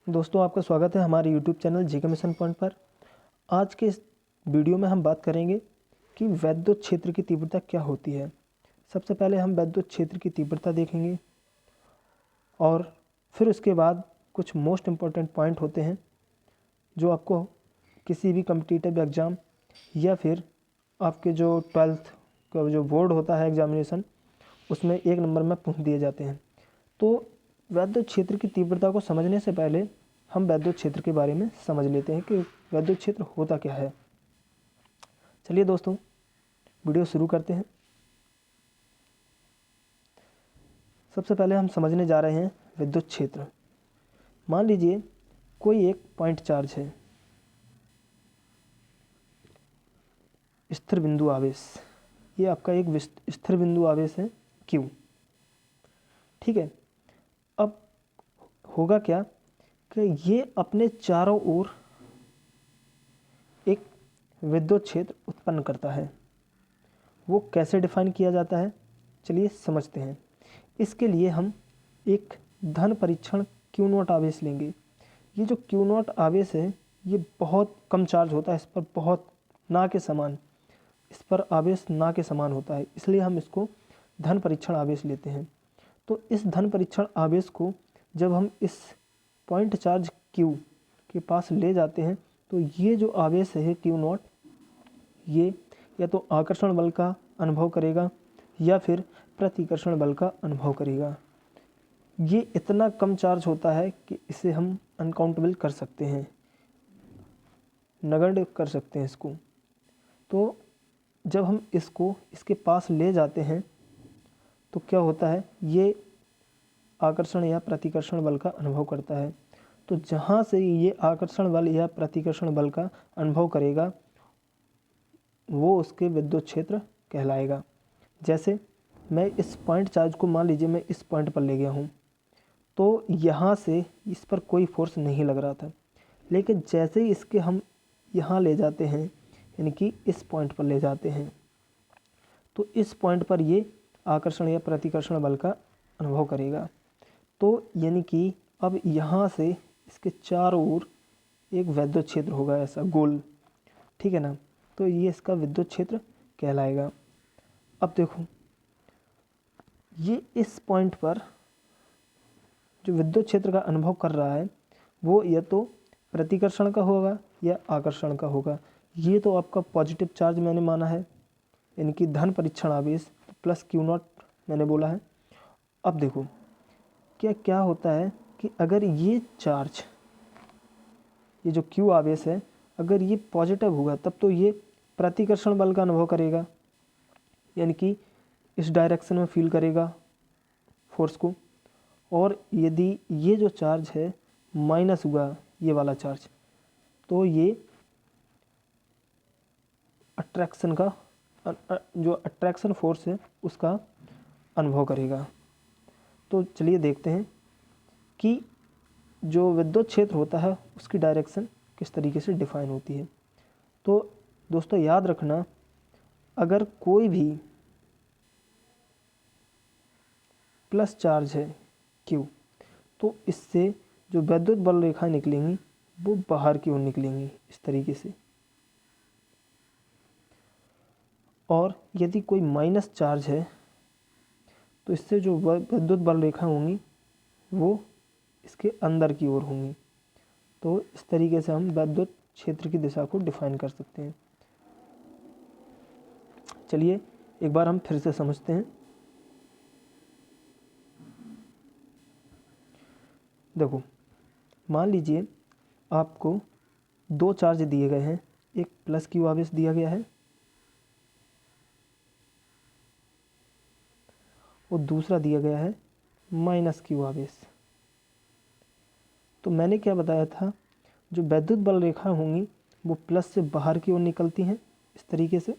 दोस्तों, आपका स्वागत है हमारे YouTube channel GK mission point पर। आज के इस वीडियो में हम बात करेंगे कि वैद्युत क्षेत्र की तीव्रता क्या होती है। सबसे पहले हम वैद्युत क्षेत्र की तीव्रता देखेंगे और फिर उसके बाद कुछ मोस्ट इम्पॉर्टेंट पॉइंट होते हैं जो आपको किसी भी कॉम्पिटिटिव एग्ज़ाम या फिर आपके जो 12th का जो बोर्ड होता है एग्जामिनेशन, उसमें 1 नंबर में पूछ दिए जाते हैं। तो वैद्युत क्षेत्र की तीव्रता को समझने से पहले हम वैद्युत क्षेत्र के बारे में समझ लेते हैं कि वैद्युत क्षेत्र होता क्या है। चलिए दोस्तों, वीडियो शुरू करते हैं। सबसे पहले हम समझने जा रहे हैं विद्युत क्षेत्र। मान लीजिए कोई एक पॉइंट चार्ज है, स्थिर बिंदु आवेश। ये आपका एक स्थिर बिंदु आवेश है Q। ठीक है, अब होगा क्या कि ये अपने चारों ओर एक विद्युत क्षेत्र उत्पन्न करता है। वो कैसे डिफाइन किया जाता है, चलिए समझते हैं। इसके लिए हम एक धन परीक्षण Q0 आवेश लेंगे। ये जो Q0 आवेश है ये बहुत कम चार्ज होता है, इस पर बहुत ना के समान, इस पर आवेश ना के समान होता है, इसलिए हम इसको धन परीक्षण आवेश लेते हैं। तो इस धन परीक्षण आवेश को जब हम इस पॉइंट चार्ज Q के पास ले जाते हैं तो ये जो आवेश है Q0, ये या तो आकर्षण बल का अनुभव करेगा या फिर प्रतिकर्षण बल का अनुभव करेगा। ये इतना कम चार्ज होता है कि इसे हम अनकाउंटेबल कर सकते हैं, नगण्य कर सकते हैं इसको। तो जब हम इसको इसके पास ले जाते हैं तो क्या होता है, ये आकर्षण या प्रतिकर्षण बल का अनुभव करता है। तो जहाँ से ये आकर्षण बल या प्रतिकर्षण बल का अनुभव करेगा वो उसके विद्युत क्षेत्र कहलाएगा। जैसे मैं इस पॉइंट चार्ज को, मान लीजिए मैं इस पॉइंट पर ले गया हूँ, तो यहाँ से इस पर कोई फोर्स नहीं लग रहा था, लेकिन जैसे ही इसके हम यहाँ ले जाते हैं, यानी कि इस पॉइंट पर ले जाते हैं, तो इस पॉइंट पर ये आकर्षण या प्रतिकर्षण बल का अनुभव करेगा। तो यानी कि अब यहाँ से इसके चारों ओर एक वैद्युत क्षेत्र होगा, ऐसा गोल। ठीक है ना, तो ये इसका विद्युत क्षेत्र कहलाएगा। अब देखो, ये इस पॉइंट पर जो विद्युत क्षेत्र का अनुभव कर रहा है वो या तो प्रतिकर्षण का होगा या आकर्षण का होगा। ये तो आपका पॉजिटिव चार्ज मैंने माना है, यानी कि धन परीक्षण आवेश प्लस Q0 मैंने बोला है। अब देखो क्या होता है कि अगर ये चार्ज, ये जो Q आवेश है, अगर ये पॉजिटिव होगा तब तो ये प्रतिकर्षण बल का अनुभव करेगा, यानी कि इस डायरेक्शन में फील करेगा फोर्स को। और यदि ये जो चार्ज है माइनस हुआ, ये वाला चार्ज, तो ये अट्रैक्शन का जो अट्रैक्शन फोर्स है उसका अनुभव करेगा। तो चलिए देखते हैं कि जो विद्युत क्षेत्र होता है उसकी डायरेक्शन किस तरीके से डिफाइन होती है। तो दोस्तों याद रखना, अगर कोई भी प्लस चार्ज है Q, तो इससे जो वैद्युत बल रेखाएं निकलेंगी वो बाहर की ओर निकलेंगी इस तरीके से। और यदि कोई माइनस चार्ज है तो इससे जो विद्युत बल रेखा होंगी वो इसके अंदर की ओर होंगी। तो इस तरीके से हम वैद्युत क्षेत्र की दिशा को डिफाइन कर सकते हैं। चलिए एक बार हम फिर से समझते हैं। देखो, मान लीजिए आपको 2 चार्ज दिए गए हैं, एक प्लस Q आवेश दिया गया है और दूसरा दिया गया है माइनस Q आवेश। तो मैंने क्या बताया था, जो वैद्युत बल रेखा होंगी वो प्लस से बाहर की ओर निकलती हैं इस तरीके से,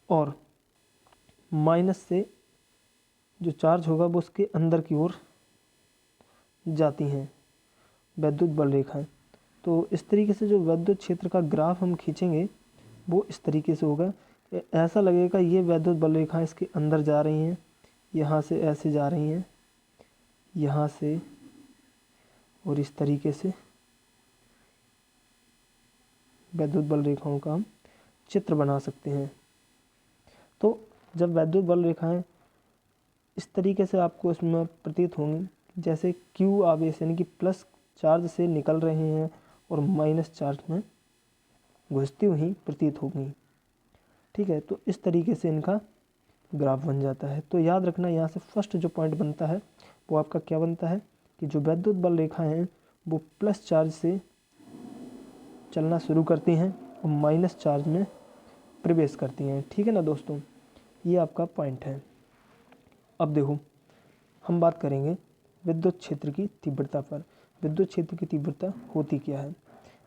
और माइनस से जो चार्ज होगा वो उसके अंदर की ओर जाती हैं वैद्युत बल रेखाएं। तो इस तरीके से जो वैद्युत क्षेत्र का ग्राफ हम खींचेंगे वो इस तरीके से होगा। ऐसा लगेगा ये वैद्युत बल रेखाएं इसके अंदर जा रही हैं, यहाँ से ऐसे जा रही हैं, यहाँ से और इस तरीके से वैद्युत बल रेखाओं का हम चित्र बना सकते हैं। तो जब वैद्युत बल रेखाएं इस तरीके से आपको इसमें प्रतीत होंगी, जैसे Q आवेश यानी कि प्लस चार्ज से निकल रहे हैं और माइनस चार्ज में घुसती हुई प्रतीत होगी। ठीक है, तो इस तरीके से इनका ग्राफ बन जाता है। तो याद रखना, यहाँ से फर्स्ट जो पॉइंट बनता है वो आपका क्या बनता है कि जो वैद्युत बल रेखा हैं वो प्लस चार्ज से चलना शुरू करती हैं और माइनस चार्ज में प्रवेश करती हैं। ठीक है ना दोस्तों, ये आपका पॉइंट है। अब देखो, हम बात करेंगे विद्युत क्षेत्र की तीव्रता पर। विद्युत क्षेत्र की तीव्रता होती क्या है?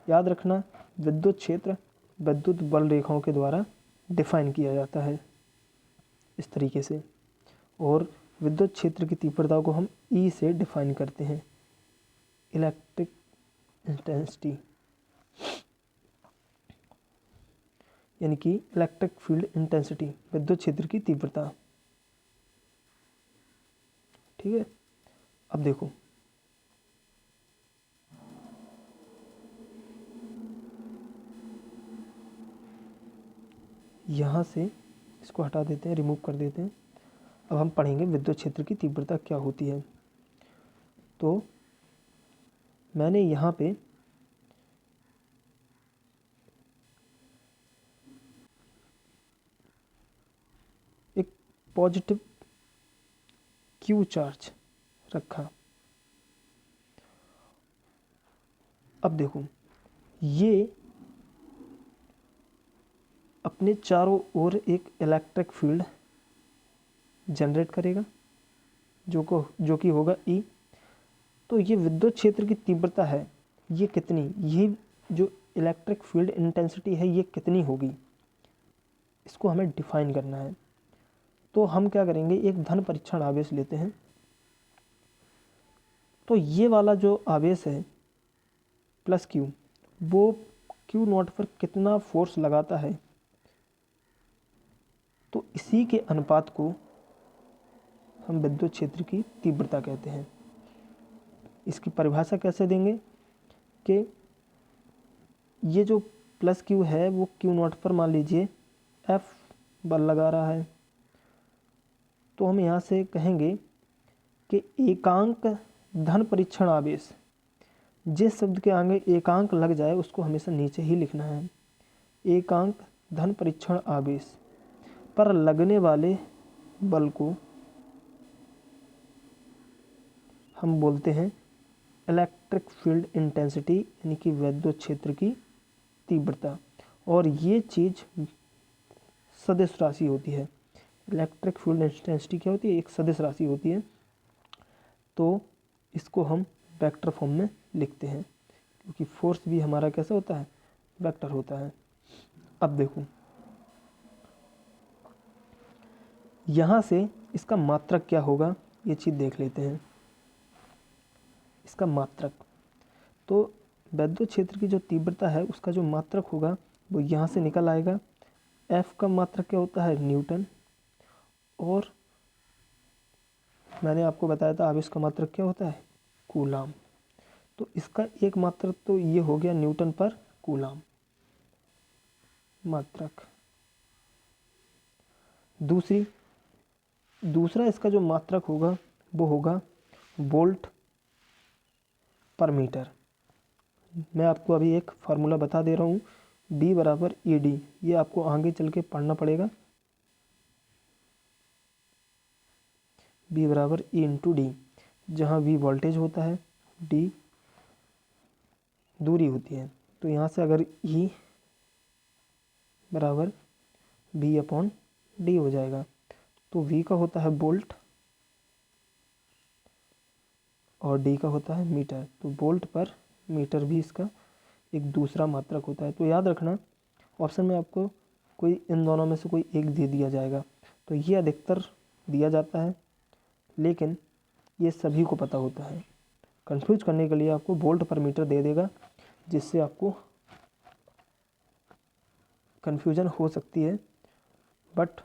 याद रखना, विद्युत क्षेत्र विद्युत बल रेखाओं के द्वारा डिफाइन किया जाता है इस तरीके से, और विद्युत क्षेत्र की तीव्रता को हम E से डिफाइन करते हैं, इलेक्ट्रिक इंटेंसिटी, यानी कि इलेक्ट्रिक फील्ड इंटेंसिटी, विद्युत क्षेत्र की तीव्रता। ठीक है, अब देखो, यहाँ से इसको हटा देते हैं, रिमूव कर देते हैं। अब हम पढ़ेंगे विद्युत क्षेत्र की तीव्रता क्या होती है। तो मैंने यहाँ पे एक पॉजिटिव Q चार्ज रखा। अब देखो, ये अपने चारों ओर एक इलेक्ट्रिक फील्ड जनरेट करेगा जो कि होगा E। तो ये विद्युत क्षेत्र की तीव्रता है, ये कितनी, ये जो इलेक्ट्रिक फील्ड इंटेंसिटी है ये कितनी होगी, इसको हमें डिफाइन करना है। तो हम क्या करेंगे, एक धन परीक्षण आवेश लेते हैं। तो ये वाला जो आवेश है प्लस Q, वो Q नॉट पर कितना फोर्स लगाता है, तो इसी के अनुपात को हम विद्युत क्षेत्र की तीव्रता कहते हैं। इसकी परिभाषा कैसे देंगे कि ये जो प्लस Q है वो Q नॉट पर मान लीजिए F बल लगा रहा है, तो हम यहाँ से कहेंगे कि एकांक धन परीक्षण आवेश, जिस शब्द के आगे एकांक लग जाए उसको हमेशा नीचे ही लिखना है। एकांक धन परीक्षण आवेश पर लगने वाले बल को हम बोलते हैं इलेक्ट्रिक फील्ड इंटेंसिटी, यानी कि विद्युत क्षेत्र की तीव्रता। और ये चीज़ सदिश राशि होती है। इलेक्ट्रिक फील्ड इंटेंसिटी क्या होती है, एक सदिश राशि होती है। तो इसको हम वेक्टर फॉर्म में लिखते हैं, क्योंकि फोर्स भी हमारा कैसा होता है, वेक्टर होता है। अब देखो, यहाँ से इसका मात्रक क्या होगा ये चीज़ देख लेते हैं। इसका मात्रक, तो विद्युत क्षेत्र की जो तीव्रता है उसका जो मात्रक होगा वो यहाँ से निकल आएगा। F का मात्रक क्या होता है, न्यूटन, और मैंने आपको बताया था आवेश का मात्रक क्या होता है, कूलाम। तो इसका एक मात्रक तो ये हो गया न्यूटन पर कूलाम मात्रक। दूसरा इसका जो मात्रक होगा वो होगा वोल्ट पर मीटर। मैं आपको अभी एक फार्मूला बता दे रहा हूँ, B बराबर ED, ये आपको आगे चल के पढ़ना पड़ेगा। B बराबर E इंटू डी, जहाँ V वोल्टेज होता है, D दूरी होती है। तो यहाँ से अगर E बराबर B अपॉन डी हो जाएगा, तो V का होता है वोल्ट और D का होता है मीटर। तो वोल्ट पर मीटर भी इसका एक दूसरा मात्रक होता है। तो याद रखना, ऑप्शन में आपको कोई इन दोनों में से कोई एक दे दिया जाएगा। तो ये अधिकतर दिया जाता है, लेकिन ये सभी को पता होता है। कंफ्यूज करने के लिए आपको वोल्ट पर मीटर दे देगा, जिससे आपको कन्फ्यूजन हो सकती है, बट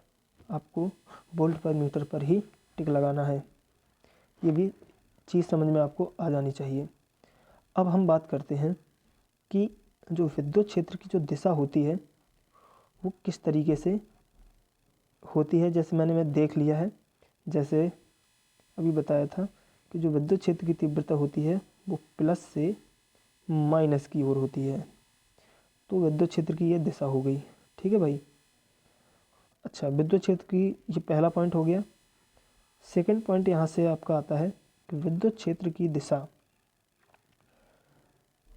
आपको वोल्ट पर मीटर पर ही टिक लगाना है। ये भी चीज़ समझ में आपको आ जानी चाहिए। अब हम बात करते हैं कि जो विद्युत क्षेत्र की जो दिशा होती है वो किस तरीके से होती है। जैसे मैं देख लिया है, जैसे अभी बताया था कि जो विद्युत क्षेत्र की तीव्रता होती है वो प्लस से माइनस की ओर होती है। तो विद्युत क्षेत्र की ये दिशा हो गई। ठीक है भाई। अच्छा, विद्युत क्षेत्र की ये पहला पॉइंट हो गया। सेकंड पॉइंट यहाँ से आपका आता है कि विद्युत क्षेत्र की दिशा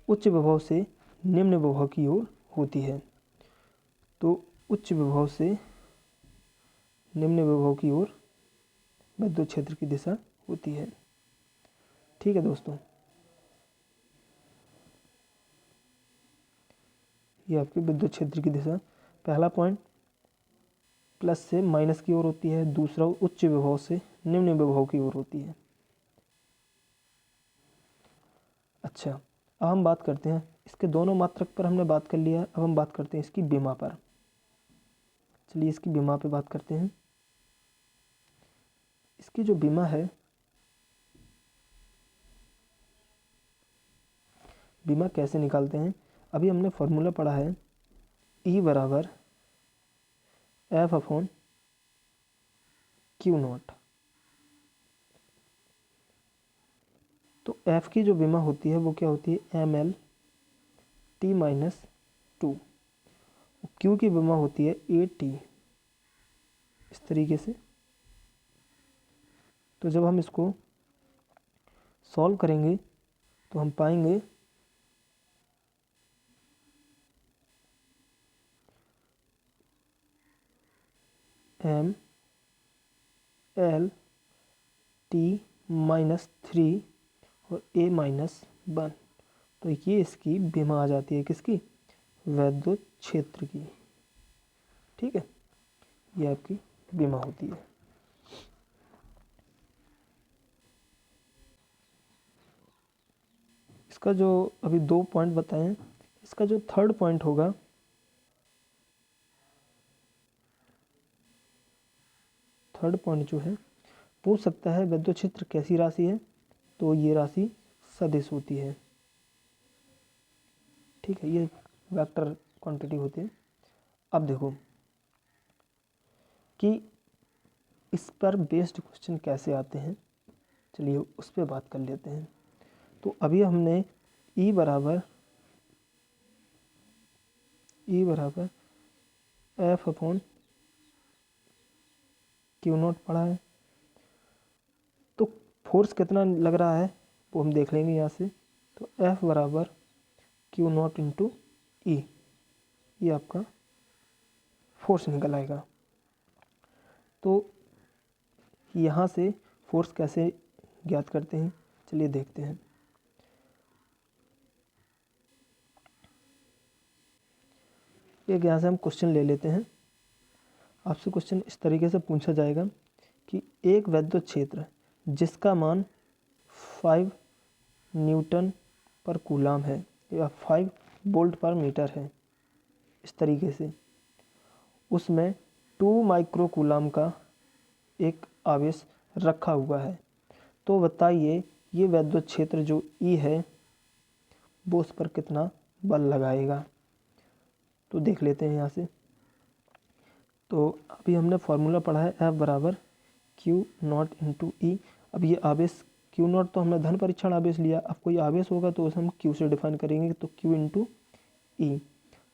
उच्च विभव से निम्न विभव की ओर होती है। तो उच्च विभव से निम्न विभव की ओर विद्युत क्षेत्र की दिशा होती है। ठीक है दोस्तों, ये आपकी विद्युत क्षेत्र की दिशा पहला पॉइंट प्लस से माइनस की ओर होती है, दूसरा उच्च विभव से निम्न विभव की ओर होती है। अच्छा, अब हम बात करते हैं इसके दोनों मात्रक पर हमने बात कर लिया है। अब हम बात करते हैं इसकी विमा पर। चलिए इसकी विमा पे बात करते हैं। इसकी जो विमा है, विमा कैसे निकालते हैं, अभी हमने फॉर्मूला पढ़ा है E बराबर एफ अपॉन क्यू नॉट। तो एफ की जो विमा होती है वो क्या होती है, M L T minus two. Q की विमा होती है ए टी। इस तरीके से तो जब हम इसको सॉल्व करेंगे तो हम पाएंगे M L T minus three और ए माइनस वन। तो ये इसकी विमा आ जाती है, किसकी, विद्युत क्षेत्र की। ठीक है, ये आपकी विमा होती है। इसका जो अभी दो पॉइंट बताए हैं, इसका जो थर्ड पॉइंट होगा, थर्ड पॉइंट जो है पूछ सकता है विद्युत क्षेत्र कैसी राशि है, तो ये राशि सदिश होती है। ठीक है, ये वेक्टर क्वांटिटी होती है। अब देखो कि इस पर बेस्ड क्वेश्चन कैसे आते हैं, चलिए उस पर बात कर लेते हैं। तो अभी हमने E बराबर एफ अपॉन क्यू नॉट पढ़ा है। तो फोर्स कितना लग रहा है वो हम देख लेंगे यहाँ से। तो F बराबर क्यू नॉट इंटू ई, ये आपका फोर्स निकल आएगा। तो यहाँ से फोर्स कैसे ज्ञात करते हैं, चलिए देखते हैं। एक यहाँ से हम क्वेश्चन ले लेते हैं। आपसे क्वेश्चन इस तरीके से पूछा जाएगा कि एक विद्युत क्षेत्र जिसका मान 5 न्यूटन पर कूलाम है या 5 वोल्ट पर मीटर है, इस तरीके से, उसमें 2 माइक्रो कूलाम का एक आवेश रखा हुआ है। तो बताइए ये विद्युत क्षेत्र जो E है वो उस पर कितना बल लगाएगा। तो देख लेते हैं यहाँ से। तो अभी हमने फॉर्मूला पढ़ा है F बराबर क्यू नॉट इंटू ई। अब ये आवेश क्यू नॉट तो हमने धन परीक्षण आवेश लिया, अब कोई आवेश होगा तो उसे हम क्यू से डिफाइन करेंगे, तो क्यू इंटू ई।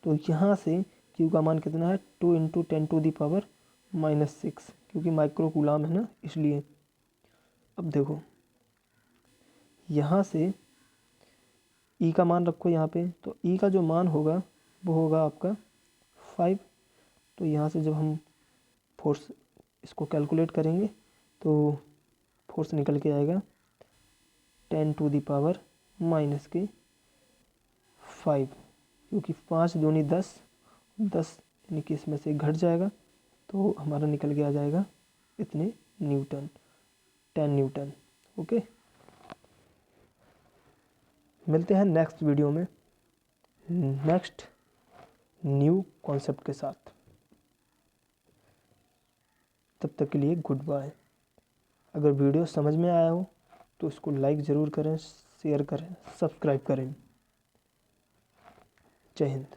तो यहाँ से क्यू का मान कितना है, 2 इंटू 10⁻⁻⁶, क्योंकि माइक्रो कूलाम है ना, इसलिए। अब देखो यहाँ से ई का मान रखो यहाँ पे, तो ई का जो मान होगा वो होगा आपका 5। तो यहाँ से जब हम फोर्स इसको कैलकुलेट करेंगे तो फोर्स निकल के आएगा 10⁻⁻⁵, क्योंकि 5 दूनी 10, 10 यानी कि इसमें से घट जाएगा तो हमारा निकल के आ जाएगा इतने न्यूटन, 10 न्यूटन। ओके, मिलते हैं नेक्स्ट वीडियो में नेक्स्ट न्यू कॉन्सेप्ट के साथ। तब तक के लिए गुड बाय। अगर वीडियो समझ में आया हो तो इसको लाइक ज़रूर करें, शेयर करें, सब्सक्राइब करें। जय हिंद।